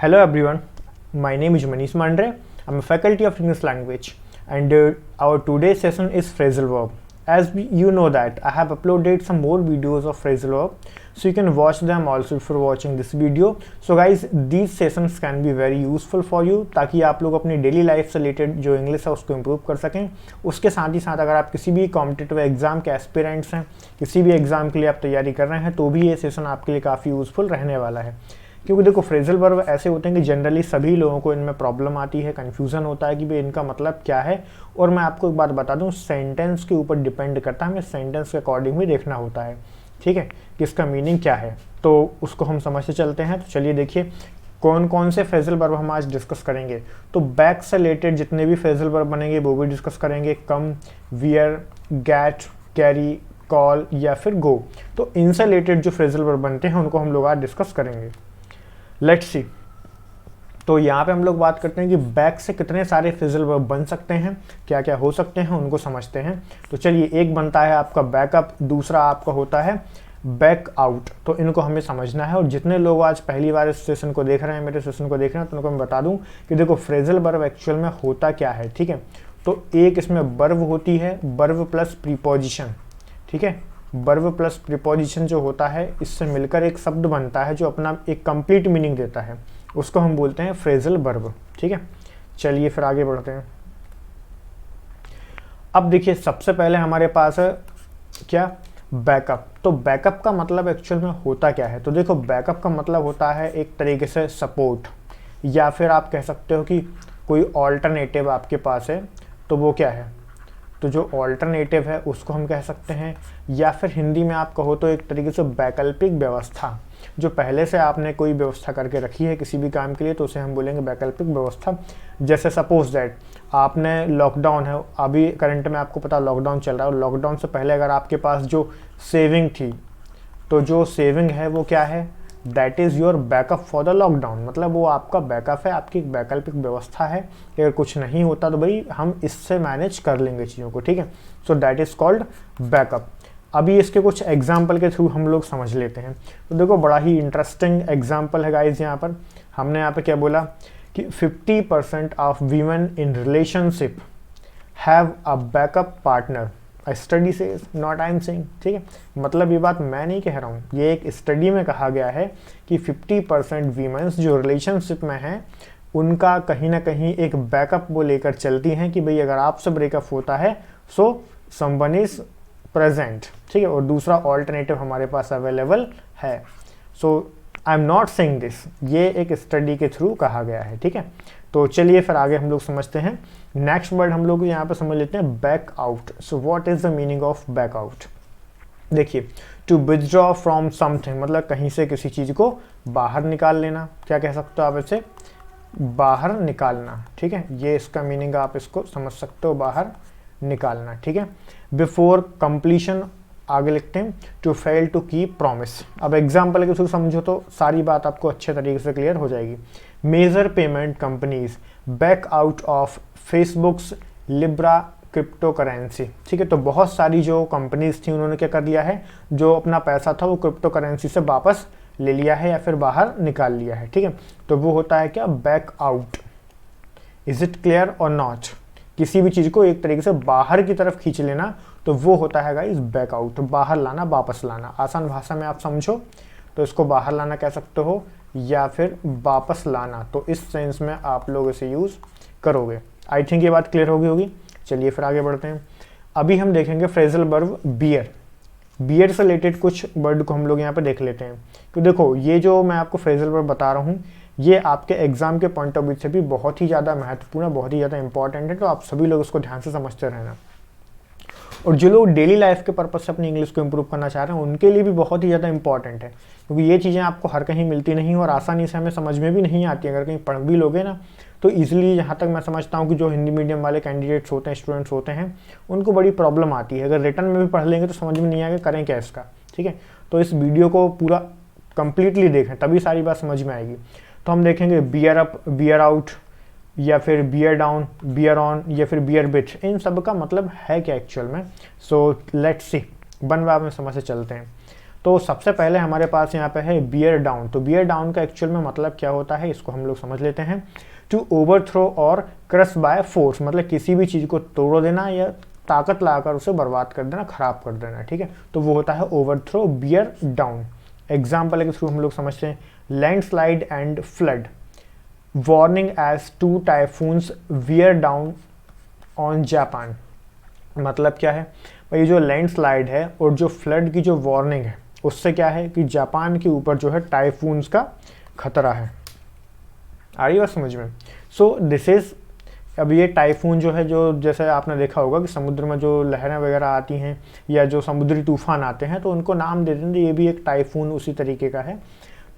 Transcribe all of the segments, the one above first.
Hello everyone, my name is Manish Mandre. I'm a faculty of English language and our today's session is phrasal verb. You know that I have uploaded some more videos of phrasal verb, so you can watch them also before watching this video. So guys, these sessions can be very useful for you ताकि आप लोग अपनी daily life से related जो English है उसको improve कर सकें। उसके साथ ही साथ अगर आप किसी भी कॉम्पिटिटिव एग्जाम के एस्पिरेंट्स हैं, किसी भी एग्जाम के लिए आप तैयारी कर रहे हैं, तो भी ये सेशन आपके लिए काफ़ी यूज़फुल रहने वाला है। क्योंकि देखो फ्रेजल वर्ब ऐसे होते हैं कि जनरली सभी लोगों को इनमें प्रॉब्लम आती है, कन्फ्यूज़न होता है कि भाई इनका मतलब क्या है। और मैं आपको एक बात बता दूं, सेंटेंस के ऊपर डिपेंड करता है, हमें सेंटेंस के अकॉर्डिंग भी देखना होता है, ठीक है, कि इसका मीनिंग क्या है। तो उसको हम समझते चलते हैं। तो चलिए देखिए कौन कौन से फ्रेजल वर्ब हम आज डिस्कस करेंगे। तो बैक से रिलेटेड जितने भी फ्रेजल वर्ब बनेंगे वो भी डिस्कस करेंगे। कम, वियर, गेट, कैरी, कॉल या फिर गो। तो इनसे रिलेटेड जो फ्रेजल वर्ब बनते हैं उनको हम लोग आज डिस्कस करेंगे। Let's see. तो यहाँ पे हम लोग बात करते हैं कि बैक से कितने सारे फ्रेजल वर्ब बन सकते हैं, क्या क्या हो सकते हैं, उनको समझते हैं। तो चलिए, एक बनता है आपका बैकअप, दूसरा आपका होता है बैक आउट। तो इनको हमें समझना है। और जितने लोग आज पहली बार इस सेशन को देख रहे हैं, मेरे सेशन को देख रहे हैं, तो उनको मैं बता दूं कि देखो फ्रेजल वर्ब एक्चुअल में होता क्या है, ठीक है। तो एक इसमें वर्ब होती है, वर्ब प्लस प्रीपोजिशन, ठीक है। वर्ब प्लस प्रीपोजिशन जो होता है, इससे मिलकर एक शब्द बनता है जो अपना एक कंप्लीट मीनिंग देता है, उसको हम बोलते हैं फ्रेजल वर्ब, ठीक है। चलिए फिर आगे बढ़ते हैं। अब देखिए सबसे पहले हमारे पास है क्या, बैकअप। तो बैकअप का मतलब एक्चुअल में होता क्या है। तो देखो बैकअप का मतलब होता है एक तरीके से सपोर्ट, या फिर आप कह सकते हो कि कोई ऑल्टरनेटिव आपके पास है, तो वो क्या है, तो जो ऑल्टरनेटिव है उसको हम कह सकते हैं। या फिर हिंदी में आप कहो तो एक तरीके से वैकल्पिक व्यवस्था, जो पहले से आपने कोई व्यवस्था करके रखी है किसी भी काम के लिए, तो उसे हम बोलेंगे वैकल्पिक व्यवस्था। जैसे सपोज दैट आपने लॉकडाउन है, अभी करंट में आपको पता लॉकडाउन चल रहा है, और लॉकडाउन से पहले अगर आपके पास जो सेविंग थी, तो जो सेविंग है वो क्या है, that is your backup for the lockdown. मतलब वो आपका बैकअप है, आपकी वैकल्पिक व्यवस्था है। अगर कुछ नहीं होता तो भाई हम इससे मैनेज कर लेंगे चीज़ों को, ठीक है। So that is called backup. अभी इसके कुछ एग्जाम्पल के थ्रू हम लोग समझ लेते हैं। तो देखो बड़ा ही इंटरेस्टिंग एग्जाम्पल है गाइज। यहाँ पर हमने यहाँ पे क्या बोला कि 50% of women in relationship have a backup partner. Study से, नॉट आई एम सेइंग, ठीक है। मतलब ये बात मैं नहीं कह रहा हूँ, ये एक स्टडी में कहा गया है कि 50% वीमेंस जो रिलेशनशिप में हैं उनका कहीं ना कहीं एक बैकअप वो लेकर चलती हैं कि भाई अगर आपसे ब्रेकअप होता है सो समवन इज प्रेजेंट, ठीक है। और दूसरा ऑल्टरनेटिव हमारे पास अवेलेबल है। So I am not saying this, ये एक स्टडी के थ्रू कहा गया है, ठीक है। तो चलिए फिर आगे हम लोग समझते हैं। नेक्स्ट वर्ड हम लोग यहाँ पे समझ लेते हैं back out. So what is the meaning of back out. देखिए, टू विथड्रॉ फ्रॉम समथिंग, मतलब कहीं से किसी चीज़ को बाहर निकाल लेना। क्या कह सकते हो आप इसे, बाहर निकालना, ठीक है। ये इसका मीनिंग आप इसको समझ सकते हो, बाहर निकालना, ठीक है। बिफोर कंप्लीशन आगे लिखते हैं to fail to keep promise. अब एग्जाम्पल के थ्रू समझो तो सारी बात आपको अच्छे तरीके से क्लियर हो जाएगी। Major payment companies back out of Facebook's Libra crypto currency, ठीक है। तो बहुत सारी जो कंपनीज थी उन्होंने क्या कर लिया है, जो अपना पैसा था वो क्रिप्टो करेंसी से वापस ले लिया है या फिर बाहर निकाल लिया है, ठीक है। तो वो होता है क्या, back out. Is it clear और नॉट। किसी भी चीज़ को एक तरीके से बाहर की तरफ खींच लेना, तो वो होता है गाइस बैक आउट। बाहर लाना, वापस लाना। आसान भाषा में आप समझो तो इसको बाहर लाना कह सकते हो या फिर वापस लाना। तो इस सेंस में आप लोग इसे यूज़ करोगे। आई थिंक ये बात क्लियर होगी। चलिए फिर आगे बढ़ते हैं। अभी हम देखेंगे फ्रेजल वर्ब बियर। बियर से रिलेटेड कुछ वर्ड को हम लोग यहाँ पे देख लेते हैं। तो देखो ये जो मैं आपको फ्रेजल वर्ब बता रहा हूँ, ये आपके एग्जाम के पॉइंट ऑफ व्यू से भी बहुत ही ज़्यादा महत्वपूर्ण है, बहुत ही ज़्यादा इंपॉर्टेंट है। तो आप सभी लोग इसको ध्यान से समझते रहना। और जो लोग डेली लाइफ के पर्पज से अपनी इंग्लिश को इम्प्रूव करना चाह रहे हैं उनके लिए भी बहुत ही ज़्यादा इंपॉर्टेंट है, क्योंकि ये चीज़ें आपको हर कहीं मिलती नहीं और आसानी से हमें समझ में भी नहीं आती। अगर कहीं पढ़ भी लोगे ना तो ईजिली, यहाँ तक मैं समझता हूँ कि जो हिंदी मीडियम वाले कैंडिडेट्स होते हैं, स्टूडेंट्स होते हैं, उनको बड़ी प्रॉब्लम आती है। अगर रिटर्न में भी पढ़ लेंगे तो समझ में नहीं आएगा करें क्या इसका, ठीक है। तो इस वीडियो को पूरा कंप्लीटली देखें, तभी सारी बात समझ में आएगी। तो हम देखेंगे बियर अप, बियर आउट, या फिर बियर डाउन, बियर ऑन, या फिर बियर बिट। इन सब का मतलब है क्या एक्चुअल में। So let's see, one by one समझ से चलते हैं। तो सबसे पहले हमारे पास यहाँ पे है बियर डाउन। तो बियर डाउन का एक्चुअल में मतलब क्या होता है, इसको हम लोग समझ लेते हैं। टू ओवरथ्रो और क्रश बाय फोर्स, मतलब किसी भी चीज़ को तोड़ देना या ताकत लगाकर उसे बर्बाद कर देना, खराब कर देना, ठीक है। तो वो होता है ओवरथ्रो, बियर डाउन। एग्जाम्पल के थ्रू हम लोग समझते हैं, landslide and flood, warning as 2 typhoons wear down on Japan. मतलब क्या है भाई, जो लैंडस्लाइड है और जो फ्लड की जो वार्निंग है, उससे क्या है कि जापान के ऊपर जो है टाइफून्स का खतरा है। आ रही बात समझ में? सो दिस इज, अब ये टाइफून जो है, जो जैसे आपने देखा होगा कि समुद्र में जो लहरें वगैरह आती हैं या जो समुद्री तूफान आते हैं तो उनको नाम दे देंगे, ये भी एक टाइफून उसी तरीके का है।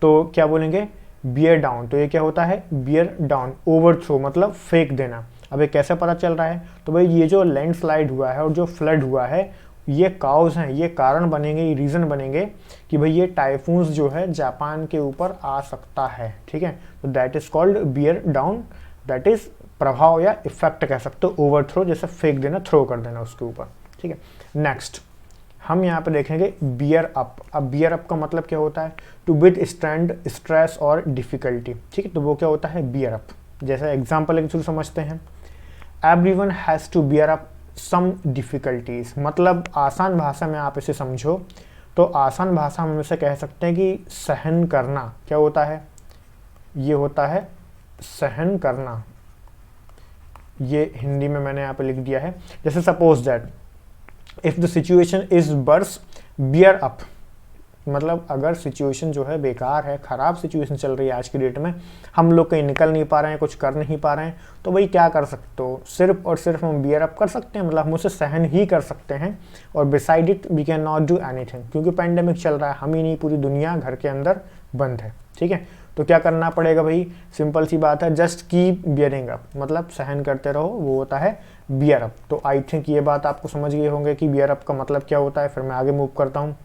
तो क्या बोलेंगे, बियर डाउन। तो ये क्या होता है, बियर डाउन, ओवरथ्रो मतलब फेंक देना। अब ये कैसे पता चल रहा है, तो भाई ये जो लैंडस्लाइड हुआ है और जो फ्लड हुआ है, ये काउज हैं, ये कारण बनेंगे, ये रीज़न बनेंगे कि भाई ये टाइफून्स जो है जापान के ऊपर आ सकता है, ठीक है। तो that is called beer down, that is प्रभाव या इफेक्ट कह सकते हो, ओवरथ्रो जैसे फेंक देना, थ्रो कर देना उसके ऊपर, ठीक है। नेक्स्ट हम यहाँ पे देखेंगे बियर अप। अब बियर अप का मतलब क्या होता है, टू विद स्टैंड स्ट्रेस और डिफिकल्टी, ठीक है। तो वो क्या होता है, बियर अप। जैसे एग्जाम्पल एक थ्रू समझते हैं, everyone has to bear up some difficulties. मतलब आसान भाषा में आप इसे समझो तो आसान भाषा में इसे कह सकते हैं कि सहन करना। क्या होता है, ये होता है सहन करना। ये हिंदी में मैंने यहाँ पे लिख दिया है। जैसे suppose that if the situation is worse bear up, मतलब अगर सिचुएशन जो है बेकार है, ख़राब सिचुएशन चल रही है आज की डेट में, हम लोग कहीं निकल नहीं पा रहे हैं, कुछ कर नहीं पा रहे हैं, तो भाई क्या कर सकते हो, सिर्फ और सिर्फ हम बियर अप कर सकते हैं, मतलब हम उसे सहन ही कर सकते हैं। और beside it we can not do anything, क्योंकि पेंडेमिक चल रहा है, हम ही नहीं पूरी दुनिया घर के अंदर बंद है, ठीक है। तो क्या करना पड़ेगा भाई, सिंपल सी बात है, जस्ट कीप बियरिंग अप, मतलब सहन करते रहो, वो होता है बियर अप। तो आई थिंक ये बात आपको समझ गए होंगे कि बियर अप का मतलब क्या होता है। फिर मैं आगे मूव करता हूँ,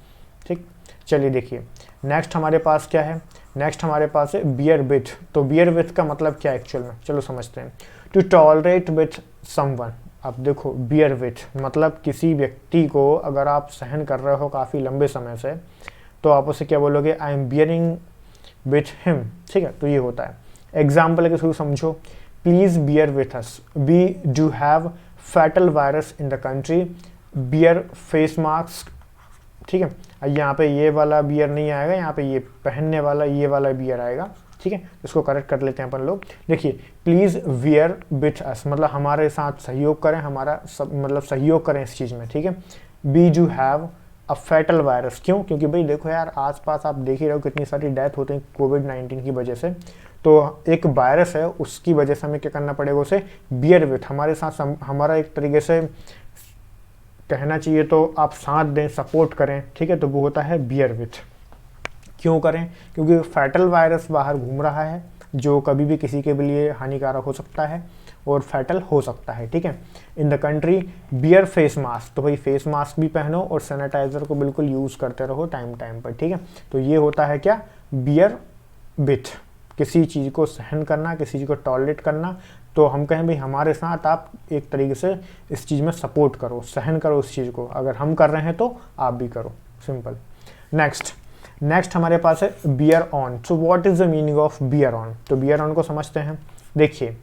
ठीक। चलिए देखिए नेक्स्ट हमारे पास क्या है, नेक्स्ट हमारे पास है बियर विथ। तो बियर विथ का मतलब क्या है एक्चुअल में, चलो समझते हैं। To tolerate with someone. अब देखो बियर विथ मतलब किसी व्यक्ति को अगर आप सहन कर रहे हो काफ़ी लंबे समय से, तो आप उसे क्या बोलोगे, I am bearing with him, ठीक है। तो ये होता है। एग्जाम्पल के थ्रू समझो, please bear with us, we do have fatal virus in the country, bear face mask, ठीक है। यहाँ पे ये वाला बियर नहीं आएगा, यहाँ पे ये पहनने वाला ये वाला बियर आएगा, ठीक है। इसको करेक्ट कर लेते हैं अपन लोग। देखिए प्लीज वियर विथ अस मतलब हमारे साथ सहयोग करें, हमारा मतलब सहयोग करें इस चीज़ में, ठीक है। We do have a fatal virus, क्यों, क्योंकि भाई देखो यार आसपास आप देख ही रहे हो कितनी सारी डेथ होती है कोविड-19 की वजह से। तो एक वायरस है, उसकी वजह से हमें क्या करना पड़ेगा, उसे बियर विथ, हमारे साथ हमारा एक तरीके से कहना चाहिए तो आप साथ दें, सपोर्ट करें, ठीक है। तो वो होता है बियर विथ। क्यों करें, क्योंकि फैटल वायरस बाहर घूम रहा है जो कभी भी किसी के लिए हानिकारक हो सकता है और फैटल हो सकता है, ठीक है। In the country bear face mask, तो भाई फेस मास्क भी पहनो और सैनिटाइजर को बिल्कुल यूज़ करते रहो टाइम टाइम पर, ठीक है। तो ये होता है क्या, बियर विथ, किसी चीज़ को सहन करना, किसी चीज़ को टॉलरेट करना। तो हम कहें भाई हमारे साथ आप एक तरीके से इस चीज़ में सपोर्ट करो, सहन करो उस चीज़ को, अगर हम कर रहे हैं तो आप भी करो, सिंपल। नेक्स्ट हमारे पास है bear on. So what is the meaning of bear on. तो बियर ऑन को समझते हैं। देखिए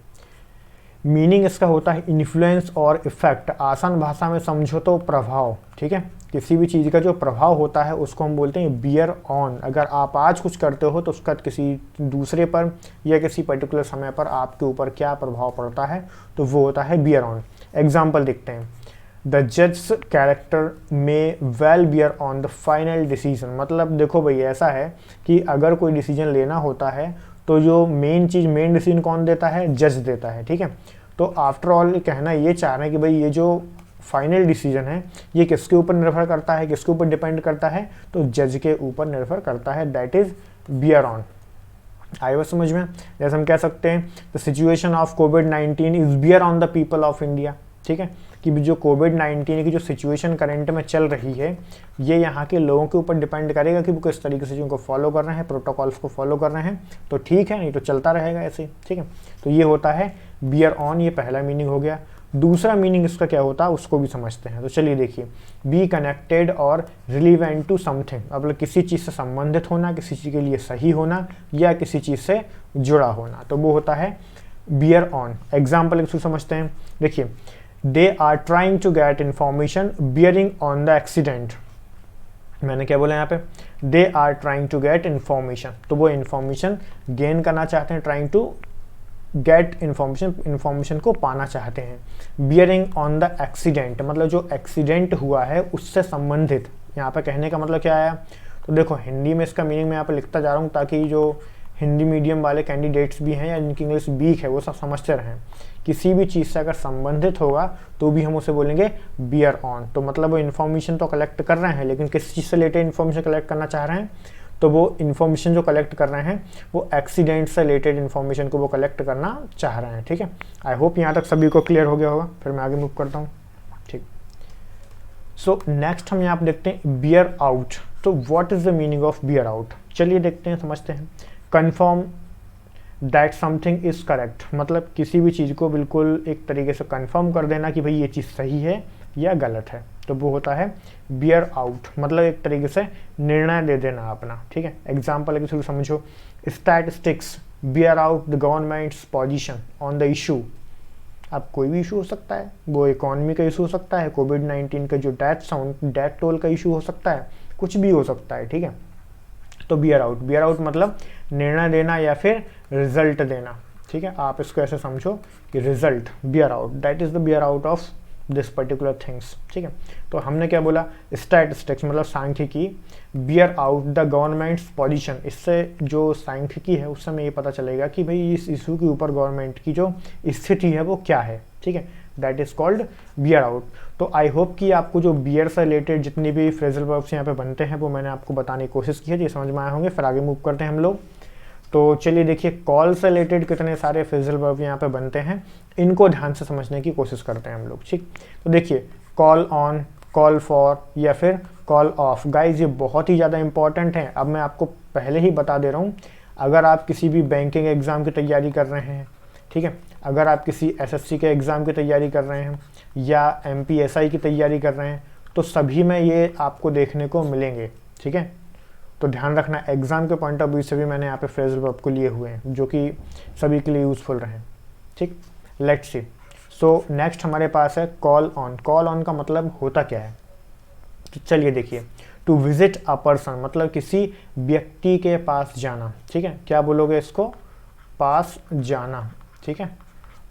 मीनिंग इसका होता है इन्फ्लुएंस और इफेक्ट। आसान भाषा में समझो तो प्रभाव, ठीक है। किसी भी चीज़ का जो प्रभाव होता है उसको हम बोलते हैं बियर ऑन। अगर आप आज कुछ करते हो तो उसका किसी दूसरे पर या किसी पर्टिकुलर समय पर आपके ऊपर क्या प्रभाव पड़ता है, तो वो होता है बियर ऑन। एग्जाम्पल देखते हैं, द जज कैरेक्टर में well bear on the final decision. मतलब देखो भाई ऐसा है कि अगर कोई डिसीजन लेना होता है तो जो मेन डिसीजन कौन देता है, जज देता है, ठीक है। तो आफ्टर ऑल कहना ये चाह रहे हैं कि भाई ये जो फाइनल डिसीजन है ये किसके ऊपर निर्भर करता है, किसके ऊपर डिपेंड करता है, तो जज के ऊपर निर्भर करता है, दैट इज बियर ऑन। आई बात समझ में। जैसे हम कह सकते हैं द सिचुएशन ऑफ कोविड-19 is bear on the people of India, ठीक है। कि जो कोविड-19 की जो सिचुएशन करंट में चल रही है ये यहाँ के लोगों के ऊपर डिपेंड करेगा कि वो किस तरीके से उनको फॉलो कर रहे हैं, प्रोटोकॉल्स को फॉलो कर रहे हैं, तो ठीक है, नहीं तो चलता रहेगा ऐसे, ठीक है। तो ये होता है बियर ऑन, ये पहला मीनिंग हो गया। दूसरा मीनिंग इसका क्या होता है उसको भी समझते हैं। तो चलिए देखिए, बी कनेक्टेड और रिलीवेंट टू समथिंग, मतलब किसी चीज़ से संबंधित होना, किसी चीज़ के लिए सही होना या किसी चीज़ से जुड़ा होना, तो वो होता है बियर ऑन। एग्जाम्पल इसको समझते हैं। देखिए, they are trying to get information bearing on the accident. मैंने क्या बोला यहाँ पे, they are trying to get information, तो वो इन्फॉर्मेशन गेन करना चाहते हैं, ट्राइंग टू गेट इन्फॉर्मेशन को पाना चाहते हैं। बियरिंग ऑन द एक्सीडेंट मतलब जो एक्सीडेंट हुआ है उससे संबंधित, यहाँ पे कहने का मतलब क्या है। तो देखो हिंदी में इसका मीनिंग मैं यहाँ पे लिखता जा रहा हूँ ताकि जो हिंदी मीडियम वाले कैंडिडेट्स भी हैं या जिनकी इंग्लिश वीक है वो सब समझते रहें। किसी भी चीज़ से अगर संबंधित होगा तो भी हम उसे बोलेंगे बियर ऑन। तो मतलब वो इन्फॉर्मेशन तो कलेक्ट कर रहे हैं, लेकिन किस चीज़ से रिलेटेड इन्फॉर्मेशन कलेक्ट करना चाह रहे हैं, तो वो इन्फॉर्मेशन जो कलेक्ट कर रहे हैं वो एक्सीडेंट से रिलेटेड इन्फॉर्मेशन को वो कलेक्ट करना चाह रहे हैं। ठीक है, आई होप यहाँ तक सभी को क्लियर हो गया होगा। फिर मैं आगे मूव करता हूँ। ठीक, सो नेक्स्ट हम यहाँ पर देखते हैं बियर आउट। तो what is the meaning of beer out, चलिए देखते हैं, समझते हैं। Confirm that something is correct, मतलब किसी भी चीज़ को बिल्कुल एक तरीके से कंफर्म कर देना कि भाई ये चीज़ सही है या गलत है, तो वो होता है बियर आउट, मतलब एक तरीके से निर्णय दे देना अपना। ठीक है, एग्जाम्पल के थ्रू समझो। Statistics beer out the governments position on the issue. अब कोई भी इशू हो सकता है, वो इकोनॉमी का इशू हो सकता है, कोविड-19 का जो डेथ टोल का इशू हो सकता है, कुछ भी हो सकता है। ठीक है, तो बियर आउट मतलब निर्णय देना या फिर रिजल्ट देना। ठीक है, आप इसको ऐसे समझो कि result beer out, that is the beer out of this particular things. ठीक है, तो हमने क्या बोला, स्टैटिस्टिक्स मतलब सांख्यिकी, beer out the governments position, इससे जो सांख्यिकी है उससे हमें ये पता चलेगा कि भाई इस इशू के ऊपर गवर्नमेंट की जो स्थिति है वो क्या है। ठीक है, that is called beer out. तो आई होप कि आपको जो बियर से रिलेटेड जितनी भी फ्रेजल वर्ब्स यहाँ पे बनते हैं वो मैंने आपको बताने की कोशिश की है, ये समझ में आए होंगे। फिर आगे मूव करते हैं हम लोग। तो चलिए देखिए, कॉल से रिलेटेड कितने सारे फ्रेजल वर्ब यहाँ पे बनते हैं, इनको ध्यान से समझने की कोशिश करते हैं हम लोग। ठीक, तो देखिए, कॉल ऑन, कॉल फॉर या फिर कॉल ऑफ। गाइज ये बहुत ही ज़्यादा इंपॉर्टेंट है। अब मैं आपको पहले ही बता दे रहा हूँ, अगर आप किसी भी बैंकिंग एग्ज़ाम की तैयारी कर रहे हैं, ठीक है, अगर आप किसी एसएससी के एग्ज़ाम की तैयारी कर रहे हैं या एमपीएसआई की तैयारी कर रहे हैं, तो सभी में ये आपको देखने को मिलेंगे। ठीक है, तो ध्यान रखना, एग्जाम के पॉइंट ऑफ व्यू से भी मैंने यहाँ पे फ्रेजल वर्ब को लिए हुए हैं जो कि सभी के लिए यूजफुल रहे। ठीक, लेट्स सी। सो नेक्स्ट हमारे पास है कॉल ऑन। कॉल ऑन का मतलब होता क्या है, तो चलिए देखिए, टू विजिट अ पर्सन मतलब किसी व्यक्ति के पास जाना। ठीक है, क्या बोलोगे इसको, पास जाना। ठीक है,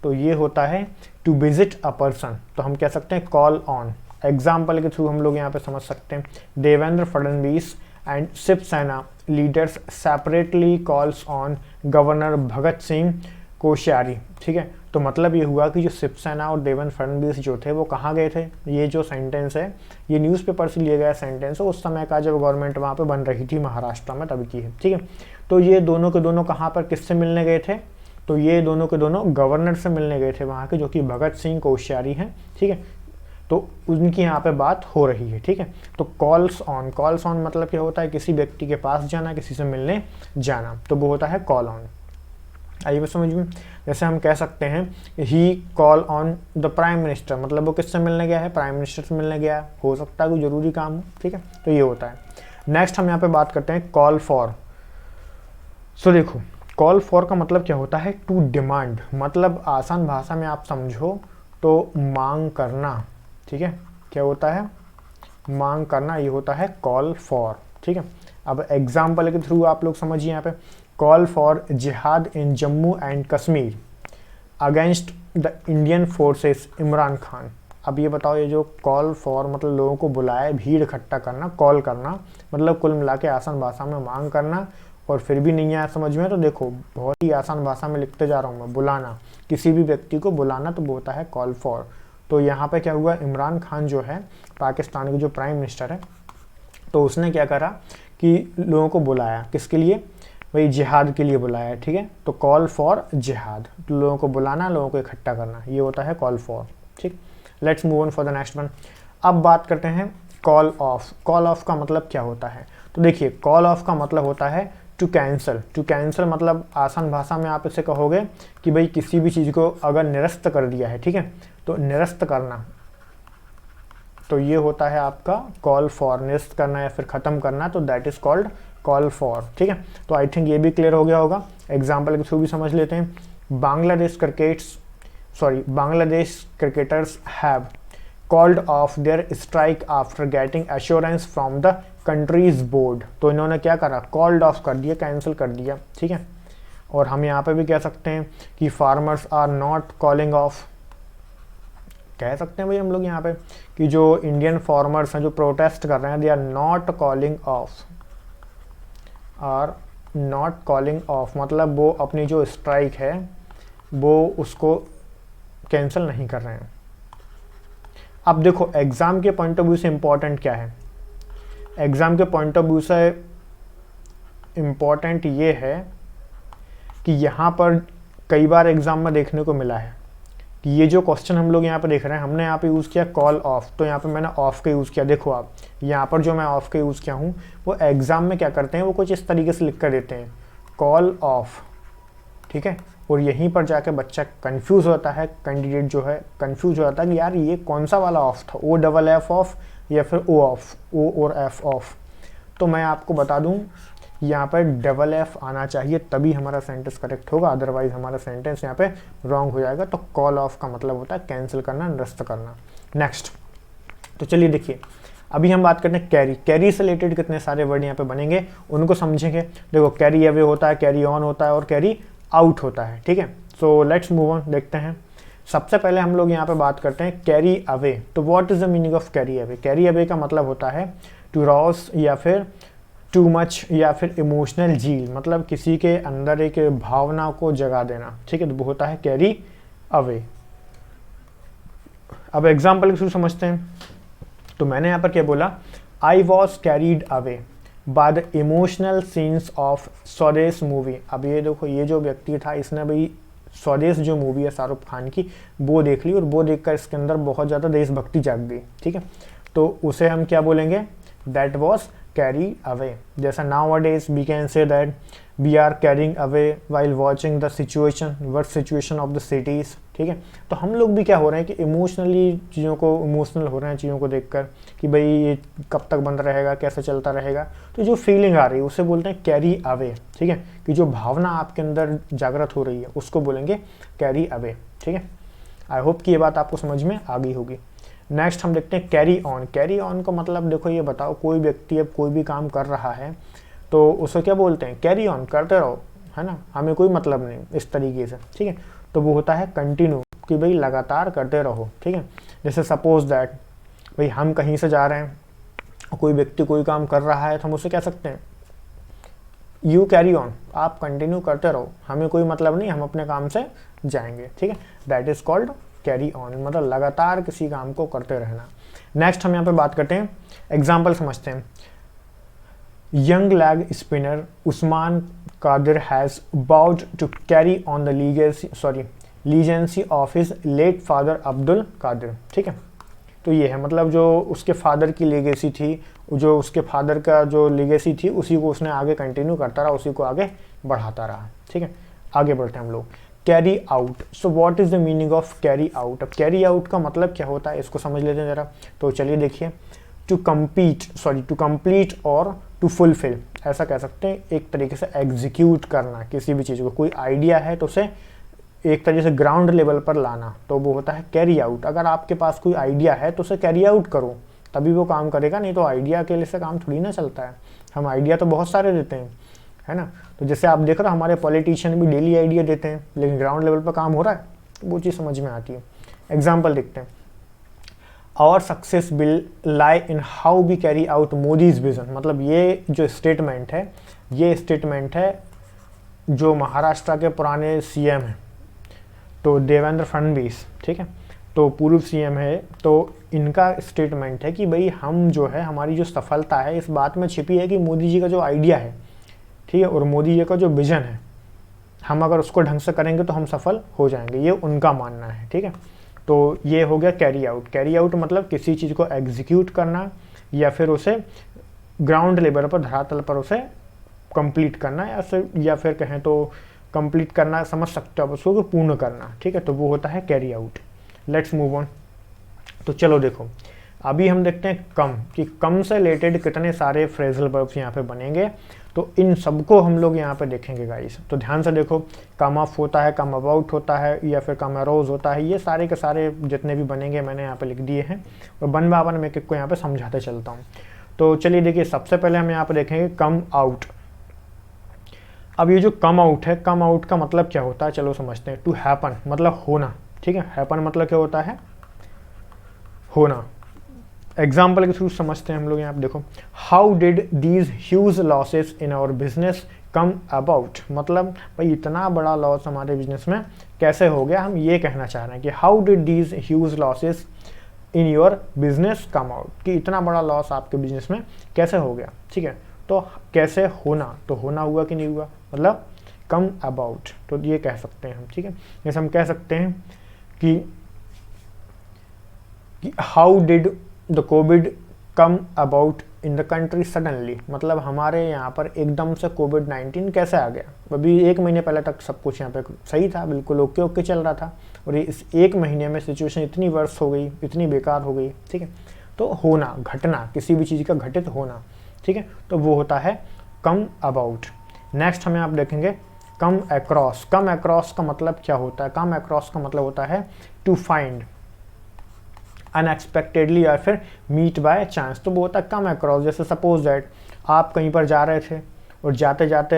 तो ये होता है टू विजिट अ पर्सन, तो हम कह सकते हैं कॉल ऑन। एग्जाम्पल के थ्रू हम लोग यहाँ पे समझ सकते हैं, Devendra Fadnavis and Shiv Sena leaders separately calls on governor Bhagat Singh Koshyari. ठीक है, तो मतलब ये हुआ कि जो शिवसेना और देवेंद्र फडणवीस जो थे वो कहाँ गए थे। ये जो सेंटेंस है ये न्यूज़पेपर से लिया गया सेंटेंस है, उस समय का जब गवर्नमेंट वहाँ पे बन रही थी महाराष्ट्र में, तभी की है। ठीक है, तो ये दोनों के दोनों कहाँ पर किससे मिलने गए थे, तो ये दोनों के दोनों गवर्नर से मिलने गए थे वहाँ के, जो कि भगत सिंह कोश्यारी हैं। ठीक है, तो उनकी यहाँ पे बात हो रही है। ठीक है, तो कॉल्स ऑन मतलब क्या होता है, किसी व्यक्ति के पास जाना, किसी से मिलने जाना, तो वो होता है कॉल ऑन। आइए समझ में, जैसे हम कह सकते हैं he call on the prime minister, मतलब वो किससे मिलने गया है, प्राइम मिनिस्टर से मिलने गया है, हो सकता है कोई जरूरी काम हो। ठीक है, तो ये होता है। नेक्स्ट हम यहाँ पे बात करते हैं कॉल फॉर। सो देखो, कॉल फॉर का मतलब क्या होता है, टू डिमांड, मतलब आसान भाषा में आप समझो तो मांग करना। ठीक है, क्या होता है, मांग करना, ये होता है कॉल फॉर। ठीक है, अब एग्जाम्पल के थ्रू आप लोग समझिए, यहाँ पे कॉल फॉर जिहाद in Jammu and Kashmir against the Indian forces Imran Khan. अब ये बताओ, ये जो कॉल फॉर मतलब लोगों को बुलाए, भीड़ इकट्ठा करना, कॉल करना मतलब कुल मिला के आसान भाषा में मांग करना, और फिर भी नहीं आया समझ में तो देखो बहुत ही आसान भाषा में लिखते जा रहा हूँ मैं, बुलाना, किसी भी व्यक्ति को बुलाना, तो वो होता है कॉल फॉर। तो यहाँ पे क्या हुआ, इमरान खान जो है पाकिस्तान के जो प्राइम मिनिस्टर है, तो उसने क्या करा कि लोगों को बुलाया, किसके लिए, वही जिहाद के लिए बुलाया। ठीक है, तो कॉल फॉर जिहाद, तो लोगों को बुलाना, लोगों को इकट्ठा करना, ये होता है कॉल फॉर। ठीक, let's move on for the next one. अब बात करते हैं कॉल ऑफ। कॉल ऑफ का मतलब क्या होता है, तो देखिए, कॉल ऑफ का मतलब होता है टू कैंसल। टू कैंसल मतलब आसान भाषा में आप इसे कहोगे कि भाई किसी भी चीज़ को अगर निरस्त कर दिया है, ठीक है, तो निरस्त करना, तो ये होता है आपका कॉल फॉर, निरस्त करना या फिर ख़त्म करना, तो that is called call for. ठीक है, तो आई थिंक ये भी क्लियर हो गया होगा। एग्जाम्पल के थ्रू भी समझ लेते हैं। Bangladesh cricketers have called of their strike after getting assurance from the countries board. तो इन्होंने क्या करा, कॉल्ड ऑफ कर दिया, कैंसिल कर दिया। ठीक है, और हम यहाँ पे भी कह सकते हैं कि farmers are not calling off, कह सकते हैं भाई हम लोग यहाँ पे कि जो इंडियन फार्मर्स हैं जो प्रोटेस्ट कर रहे हैं, they are not calling off, मतलब वो अपनी जो स्ट्राइक है वो उसको कैंसिल नहीं कर रहे हैं। अब देखो एग्ज़ाम के पॉइंट ऑफ व्यू से इम्पॉर्टेंट क्या है, एग्ज़ाम के पॉइंट ऑफ व्यू से इम्पॉर्टेंट ये है कि यहाँ पर कई बार एग्ज़ाम में देखने को मिला है कि ये जो क्वेश्चन हम लोग यहाँ पे देख रहे हैं, हमने यहाँ पे यूज़ किया कॉल ऑफ, तो यहाँ पे मैंने ऑफ का यूज़ किया। देखो आप यहाँ पर जो मैं ऑफ का यूज़ किया हूँ, वो एग्ज़ाम में क्या करते हैं, वो कुछ इस तरीके से लिख कर देते हैं कॉल ऑफ। ठीक है, और यहीं पर जाके बच्चा कंफ्यूज होता है, कैंडिडेट जो है कंफ्यूज हो जाता है कि यार ये कौन सा वाला ऑफ था, OFF ऑफ या फिर O ऑफ, O और F ऑफ। तो मैं आपको बता दूं यहाँ पर FF आना चाहिए, तभी हमारा सेंटेंस करेक्ट होगा, अदरवाइज हमारा सेंटेंस यहाँ पे रॉन्ग हो जाएगा। तो कॉल ऑफ का मतलब होता है कैंसिल करना, निरस्त करना। नेक्स्ट, तो चलिए देखिए अभी हम बात करते हैं कैरी। कैरी से रिलेटेड कितने सारे वर्ड यहाँ पे बनेंगे उनको समझेंगे। देखो कैरी अवे होता है, कैरी ऑन होता है और कैरी आउट होता है। ठीक है, सो लेट्स मूव ऑन, देखते हैं। सबसे पहले हम लोग यहाँ पे बात करते हैं कैरी अवे। तो what is the meaning of carry away? Carry away का मतलब होता है टू रॉस या फिर टू मच या फिर इमोशनल झील, मतलब किसी के अंदर एक भावना को जगा देना। ठीक है, तो वो होता है कैरी अवे। अब एग्जाम्पल के थ्रू समझते हैं। तो मैंने यहाँ पर क्या बोला, I was carried away by the emotional scenes of स्वदेश मूवी। अब ये देखो, ये जो व्यक्ति था इसने भाई स्वदेश जो मूवी है शाहरुख खान की, वो देख ली और वो देखकर इसके अंदर बहुत ज़्यादा देशभक्ति जाग गई। ठीक है, तो उसे हम क्या बोलेंगे, दैट वॉज कैरी अवे। जैसा nowadays we can say that we are carrying away while watching the situation, worst situation of the cities. ठीक है, तो हम लोग भी क्या हो रहे हैं कि इमोशनली चीज़ों को, इमोशनल हो रहे हैं चीज़ों को देखकर कि भाई ये कब तक बंद रहेगा, कैसे चलता रहेगा। तो जो फीलिंग आ रही है उसे बोलते हैं कैरी अवे। ठीक है, कि जो भावना आपके अंदर जागृत हो रही है उसको बोलेंगे कैरी अवे। ठीक है, आई होप कि ये बात आपको समझ में आ गई होगी। नेक्स्ट हम देखते हैं कैरी ऑन। कैरी ऑन का मतलब देखो, ये बताओ कोई व्यक्ति अब कोई भी काम कर रहा है तो उसे क्या बोलते हैं, कैरी ऑन, करते रहो, है ना, हमें कोई मतलब नहीं, इस तरीके से। ठीक है, तो वो होता है कंटिन्यू, कि भाई लगातार करते रहो। ठीक है, जैसे सपोज दैट भाई हम कहीं से जा रहे हैं, कोई व्यक्ति कोई काम कर रहा है तो हम उसे कह सकते हैं यू कैरी ऑन, आप कंटिन्यू करते रहो, हमें कोई मतलब नहीं, हम अपने काम से जाएंगे। ठीक है, that is called carry on, मतलब लगातार किसी काम को करते रहना। नेक्स्ट हम यहाँ पे बात करते हैं, एग्जाम्पल समझते हैं। Young leg spinner Usman Qadir has vowed to carry on the legacy of his late father Abdul Qadir. ठीक है, तो ये है मतलब जो उसके फादर की लेगेसी थी, जो उसके फादर का जो लेगेसी थी उसी को उसने आगे कंटिन्यू करता रहा, उसी को आगे बढ़ाता रहा। ठीक है, आगे बढ़ते हैं हम लोग। Carry out. So what is the meaning of carry out? अब कैरी आउट का मतलब क्या होता है इसको समझ लेते हैं जरा। तो चलिए देखिए, टू कंप्लीट और टू फुलफिल, ऐसा कह सकते हैं, एक तरीके से एग्जीक्यूट करना किसी भी चीज़ को। कोई आइडिया है तो उसे एक तरीके से ग्राउंड लेवल पर लाना, तो वो होता है कैरी आउट। अगर आपके पास कोई आइडिया है तो उसे कैरी आउट करो, तभी वो काम करेगा, नहीं तो आइडिया अकेले से काम थोड़ी ना चलता है। हम आइडिया तो बहुत सारे देते हैं, है ना। तो जैसे आप देख रहे हो हमारे पॉलिटिशियन भी डेली आइडिया देते हैं, लेकिन ग्राउंड लेवल पर काम हो रहा है, वो चीज़ समझ में आती है। एग्जाम्पल देखते हैं। Our success will lie in how we carry out Modi's vision. मतलब ये जो स्टेटमेंट है, ये स्टेटमेंट है जो महाराष्ट्र के पुराने सीएम हैं, तो देवेंद्र फडणवीस, ठीक है, तो पूर्व सीएम है, तो इनका स्टेटमेंट है कि भाई हम जो है, हमारी जो सफलता है इस बात में छिपी है कि मोदी जी का जो आइडिया है, ठीक है, और मोदी जी का जो विजन है, हम अगर उसको ढंग से करेंगे तो हम सफल हो जाएंगे, ये उनका मानना है। ठीक है, तो ये हो गया कैरी आउट। कैरी आउट मतलब किसी चीज़ को एग्जीक्यूट करना या फिर उसे ग्राउंड लेवल पर, धरातल पर उसे कंप्लीट करना, या फिर कहें तो कंप्लीट करना, समझ सकते हो आप उसको, पूर्ण करना। ठीक है, तो वो होता है carry out. Let's move on. तो चलो देखो, अभी हम देखते हैं कम, कि कम से रिलेटेड कितने सारे फ्रेजल वर्ब्स यहाँ पे बनेंगे, तो इन सबको हम लोग यहाँ पे देखेंगे गाइस। तो ध्यान से देखो, कम ऑफ होता है, कम अबाउट होता है, या फिर कम अरोज होता है, ये सारे के सारे जितने भी बनेंगे मैंने यहाँ पे लिख दिए हैं, और वन बाय वन मैं एक को यहाँ पे समझाते चलता हूँ। तो चलिए देखिए, सबसे पहले हम यहाँ पे देखेंगे कम आउट। अब ये जो कम आउट है, कम आउट का मतलब क्या होता है, चलो समझते हैं। टू हैपन मतलब होना, ठीक है। हैपन मतलब क्या होता है, होना। एग्जाम्पल के थ्रू समझते हैं हम लोग। यहाँ पे देखो, how did these huge losses in our business come about, मतलब भाई इतना बड़ा लॉस हमारे बिजनेस में कैसे हो गया, हम ये कहना चाह रहे हैं कि how did these huge losses in your business come out, कि इतना बड़ा लॉस आपके बिजनेस में कैसे हो गया, ठीक है। तो कैसे होना, तो होना हुआ कि नहीं हुआ, मतलब कम अबाउट, तो ये कह सकते हैं हम, ठीक है। जैसे हम कह सकते हैं कि how did the Covid come about in the country suddenly, मतलब हमारे यहाँ पर एकदम से कोविड-19 कैसे आ गया। अभी 1 महीने पहले तक सब कुछ यहाँ पे सही था, बिल्कुल ओके ओके चल रहा था, और इस 1 महीने में सिचुएशन इतनी वर्स हो गई, इतनी बेकार हो गई, ठीक है। तो होना, घटना, किसी भी चीज़ का घटित होना, ठीक है, तो वो होता है कम अबाउट। नेक्स्ट हमें आप देखेंगे कम अक्रॉस। कम अक्रॉस का मतलब क्या होता है, कम अक्रॉस का मतलब होता है टू फाइंड अनएक्सपेक्टेडली या फिर मीट बाय चांस, तो वो होता है कम अक्रॉस। जैसे सपोज दैट आप कहीं पर जा रहे थे और जाते जाते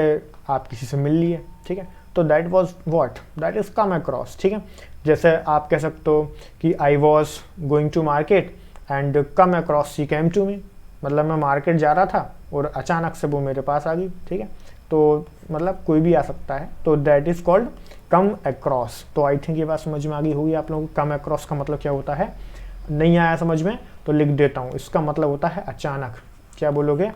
आप किसी से मिल लिए, ठीक है, तो that was what, that is come across, ठीक है। जैसे आप कह सकते हो कि I was going to market and come across she came to me, मतलब मैं मार्केट जा रहा था और अचानक से वो मेरे पास आ गई, ठीक है। तो मतलब कोई भी आ सकता है, तो that is called come across. तो आई थिंक ये बात समझ में आ गई होगी आप लोगों को, कम अक्रॉस का मतलब क्या होता है। नहीं आया समझ में तो लिख देता हूँ, इसका मतलब होता है अचानक। क्या बोलोगे,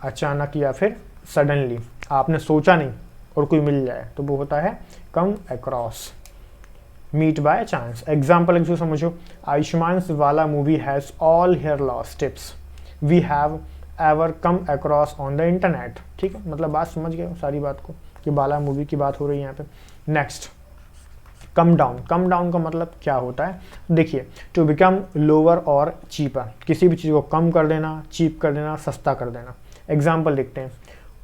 अचानक या फिर सडनली, आपने सोचा नहीं और कोई मिल जाए, तो वो होता है come across, meet by chance. Example एक समझो, आयुष्मान वाला movie has all hair loss tips we have ever come across on the internet, ठीक है, मतलब बात समझ गए सारी बात को, कि बाला मूवी की बात हो रही है यहाँ पे। Next come down. Come down का मतलब क्या होता है, देखिए, टू बिकम लोअर और चीपर, किसी भी चीज़ को कम कर देना, चीप कर देना, सस्ता कर देना। एग्जाम्पल लिखते हैं,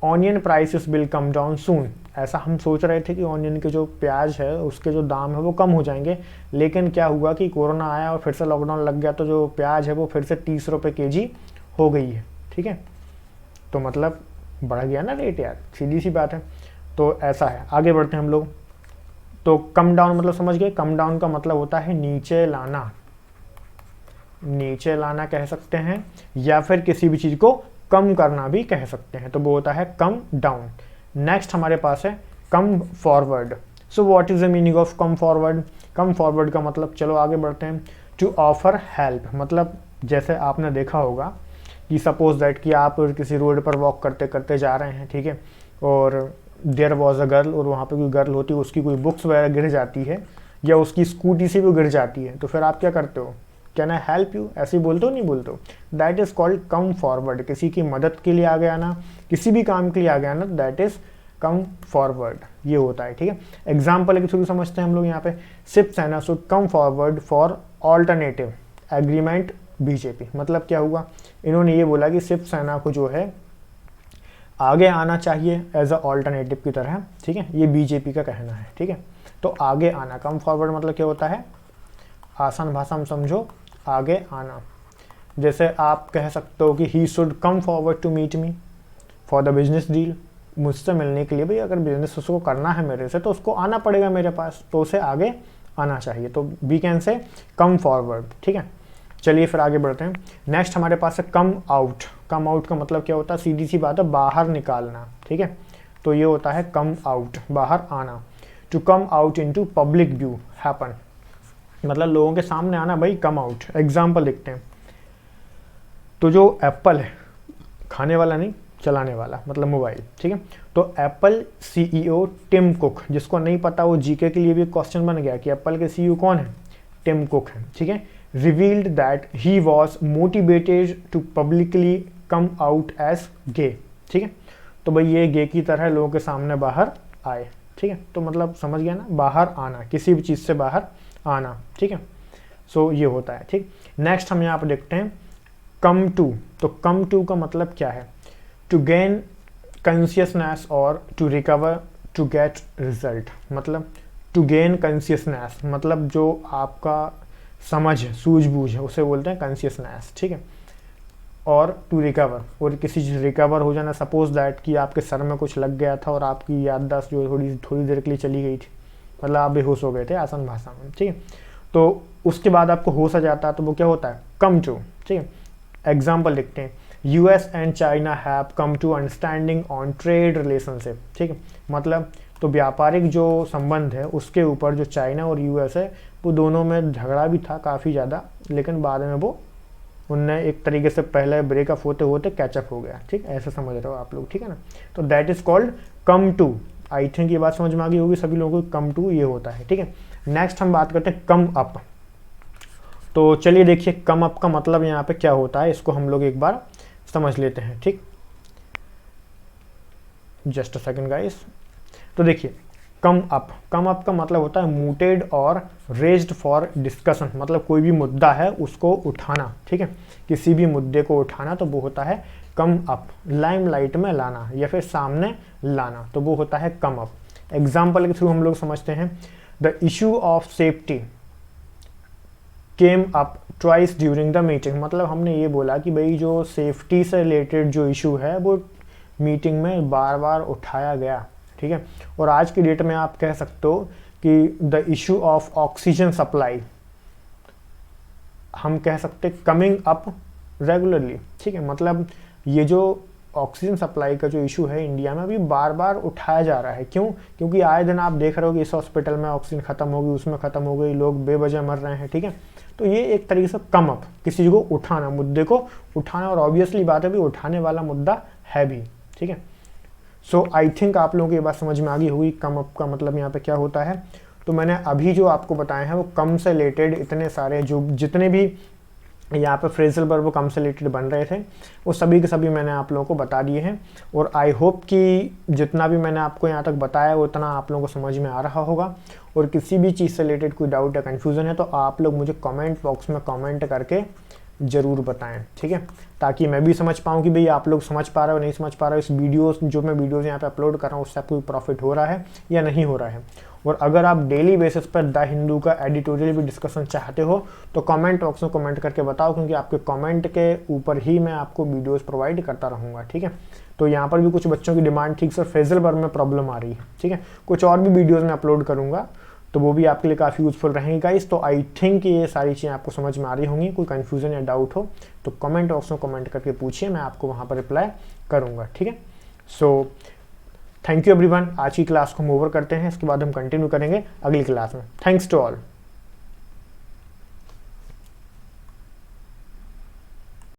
onion prices will come down soon. ऐसा हम सोच रहे थे कि ऑनियन के जो प्याज है उसके जो दाम है वो कम हो जाएंगे, लेकिन क्या हुआ कि कोरोना आया और फिर से लॉकडाउन लग गया, तो जो प्याज है वो फिर से 30 रुपये kg हो गई है, ठीक है। तो मतलब बढ़ गया ना रेट यार, सीधी सी बात है। तो ऐसा है, आगे बढ़ते हैं हम लोग। तो कम डाउन मतलब समझ गए, कम डाउन का मतलब होता है नीचे लाना, नीचे लाना कह सकते हैं, या फिर किसी भी चीज़ को कम करना भी कह सकते हैं, तो वो होता है कम डाउन। नेक्स्ट हमारे पास है come forward. So what is the meaning of come forward. Come forward का मतलब, चलो आगे बढ़ते हैं, टू ऑफर हेल्प, मतलब जैसे आपने देखा होगा कि सपोज दैट कि आप किसी रोड पर वॉक करते करते जा रहे हैं, ठीक है, और देयर वॉज अ गर्ल, और वहाँ पे कोई गर्ल होती है, उसकी कोई बुक्स वगैरह गिर जाती है, या उसकी स्कूटी से भी गिर जाती है, तो फिर आप क्या करते हो, कैन आई हेल्प यू, ऐसे ही बोलते हो, नहीं बोलते हो, that is called come forward. किसी की मदद के लिए आगे आना, किसी भी काम के लिए आगे आना, दैट इज कम फॉरवर्ड, ये होता है, ठीक है। एग्जाम्पल के थ्रू समझते हैं हम लोग यहाँ पे, Shiv Sena should come forward for alternative agreement BJP, मतलब क्या हुआ, इन्होंने ये बोला कि शिवसेना को जो है आगे आना चाहिए एज अ ऑल्टरनेटिव की तरह, ठीक है, ये बीजेपी का कहना है, ठीक है। तो आगे आना, कम फॉरवर्ड मतलब क्या होता है, आसान भाषा में समझो, आगे आना। जैसे आप कह सकते हो कि he should come forward to meet me for the business deal, मुझसे मिलने के लिए, भाई अगर बिजनेस उसको करना है मेरे से तो उसको आना पड़ेगा मेरे पास, तो उसे आगे आना चाहिए, तो वी कैन से कम फॉरवर्ड, ठीक है। चलिए फिर आगे बढ़ते हैं। नेक्स्ट हमारे पास है कम आउट। कम आउट का मतलब क्या होता है, सीधी सी बात है, बाहर निकालना, ठीक है, तो ये होता है कम आउट, बाहर आना। To come out into public view happen, मतलब लोगों के सामने आना, भाई कम आउट। एग्जाम्पल देखते हैं, तो जो एप्पल है, खाने वाला नहीं, चलाने वाला, मतलब मोबाइल, ठीक है, तो एप्पल CEO टिम कुक, जिसको नहीं पता वो जीके के लिए भी क्वेश्चन बन गया कि एप्पल के CEO कौन है, टिम कुक है, ठीक है, revealed that he was motivated to publicly come out as gay, ठीक है, तो भाई ये गे की तरह लोगों के सामने बाहर आए, ठीक है, तो मतलब समझ गया ना, बाहर आना, किसी भी चीज़ से बाहर आना, ठीक है। सो ये होता है, ठीक। नेक्स्ट हम यहाँ पर देखते हैं कम टू। तो कम टू का मतलब क्या है? टू गेन कॉन्शियसनेस और to recover to get result. मतलब टू गेन कॉन्शियसनेस मतलब जो आपका समझ है, सूझबूझ है, उसे बोलते हैं कॉन्शियसनेस, ठीक है। और टू रिकवर, और किसी चीज़ रिकवर हो जाना, सपोज दैट कि आपके सर में कुछ लग गया था और आपकी याददाश्त जो थोड़ी देर के लिए चली गई थी, मतलब आप बेहोश हो गए थे आसान भाषा में, ठीक है। तो उसके बाद आपको होश आ जाता है, तो वो क्या होता है? कम टू, ठीक है। एग्जाम्पल देखते हैं, US and China have come to understanding on trade relationship, ठीक है। मतलब तो व्यापारिक जो संबंध है उसके ऊपर जो चाइना और यूएस है वो दोनों में झगड़ा भी था काफ़ी ज़्यादा, लेकिन बाद में वो उनने एक तरीके से पहले ब्रेकअप होते होते कैचअप हो गया, ठीक, ऐसे समझ रहे हो आप लोग, ठीक है ना। तो that is called come to. I think ये बात समझ में आ गई होगी सभी लोगों को, कम टू ये होता है, ठीक है। नेक्स्ट हम बात करते हैं कम अप। तो चलिए देखिए कम अप का मतलब यहाँ पे क्या होता है, इसको हम लोग एक बार समझ लेते हैं, ठीक। Just a second guys. तो देखिए कम अप का मतलब होता है मूटेड और रेज्ड फॉर डिस्कशन। मतलब कोई भी मुद्दा है उसको उठाना, ठीक है, किसी भी मुद्दे को उठाना, तो वो होता है कम अप। लाइमलाइट में लाना या फिर सामने लाना, तो वो होता है कम अप। एग्जाम्पल के थ्रू हम लोग समझते हैं, the issue of safety came up twice during the meeting. मतलब हमने ये बोला कि भाई जो सेफ्टी से रिलेटेड जो इशू है वो मीटिंग में बार बार उठाया गया, ठीक है। और आज की डेट में आप कह सकते हो कि the issue of oxygen supply हम कह सकते कमिंग अप रेगुलरली, ठीक है। मतलब ये जो ऑक्सीजन सप्लाई का जो इशू है इंडिया में अभी बार बार उठाया जा रहा है। क्यों? क्योंकि आए दिन आप देख रहे हो कि इस हॉस्पिटल में ऑक्सीजन खत्म हो गई, उसमें खत्म हो गई, लोग बेवजह मर रहे हैं, ठीक है। तो ये एक तरीके से कम अप, किसी चीज़ को उठाना, मुद्दे को उठाना, और ऑब्वियसली बात है भी उठाने वाला मुद्दा है भी, ठीक है। सो आई थिंक आप लोगों को ये बात समझ में आ गई होगी कम अप का मतलब यहाँ पे क्या होता है। तो मैंने अभी जो आपको बताए हैं वो कम से रिलेटेड इतने सारे जो जितने भी यहाँ पे फ्रेजल वर्ब कम से रिलेटेड बन रहे थे वो सभी के सभी मैंने आप लोगों को बता दिए हैं। और आई होप कि जितना भी मैंने आपको यहाँ तक बताया उतना आप लोगों को समझ में आ रहा होगा। और किसी भी चीज़ से रिलेटेड कोई डाउट या कन्फ्यूज़न है तो आप लोग मुझे कमेंट बॉक्स में कमेंट करके ज़रूर बताएं, ठीक है, ताकि मैं भी समझ पाऊँ कि भाई आप लोग समझ पा रहे हो नहीं समझ पा रहे हो, इस वीडियोस जो मैं वीडियोस यहाँ पे अपलोड कर रहा हूँ उससे आपको प्रॉफिट हो रहा है या नहीं हो रहा है। और अगर आप डेली बेसिस पर द हिंदू का एडिटोरियल भी डिस्कशन चाहते हो तो कमेंट बॉक्स में कमेंट करके बताओ, क्योंकि आपके कमेंट के ऊपर ही मैं आपको वीडियोस प्रोवाइड करता रहूँगा, ठीक है। तो यहाँ पर भी कुछ बच्चों की डिमांड ठीक से फ्रेजल वर्ब में प्रॉब्लम आ रही है, ठीक है, कुछ और भी वीडियोज़ में अपलोड करूँगा तो वो भी आपके लिए काफ़ी यूजफुल रहेंगी गाइस। तो आई थिंक ये सारी चीज़ें आपको समझ में आ रही होंगी। कोई कन्फ्यूज़न या डाउट हो तो कमेंट बॉक्स में कमेंट करके पूछिए, मैं आपको वहाँ पर रिप्लाई करूँगा, ठीक है। So thank you everyone. आज की क्लास को हम ओवर करते हैं, इसके बाद हम कंटिन्यू करेंगे अगली क्लास में। Thanks to all.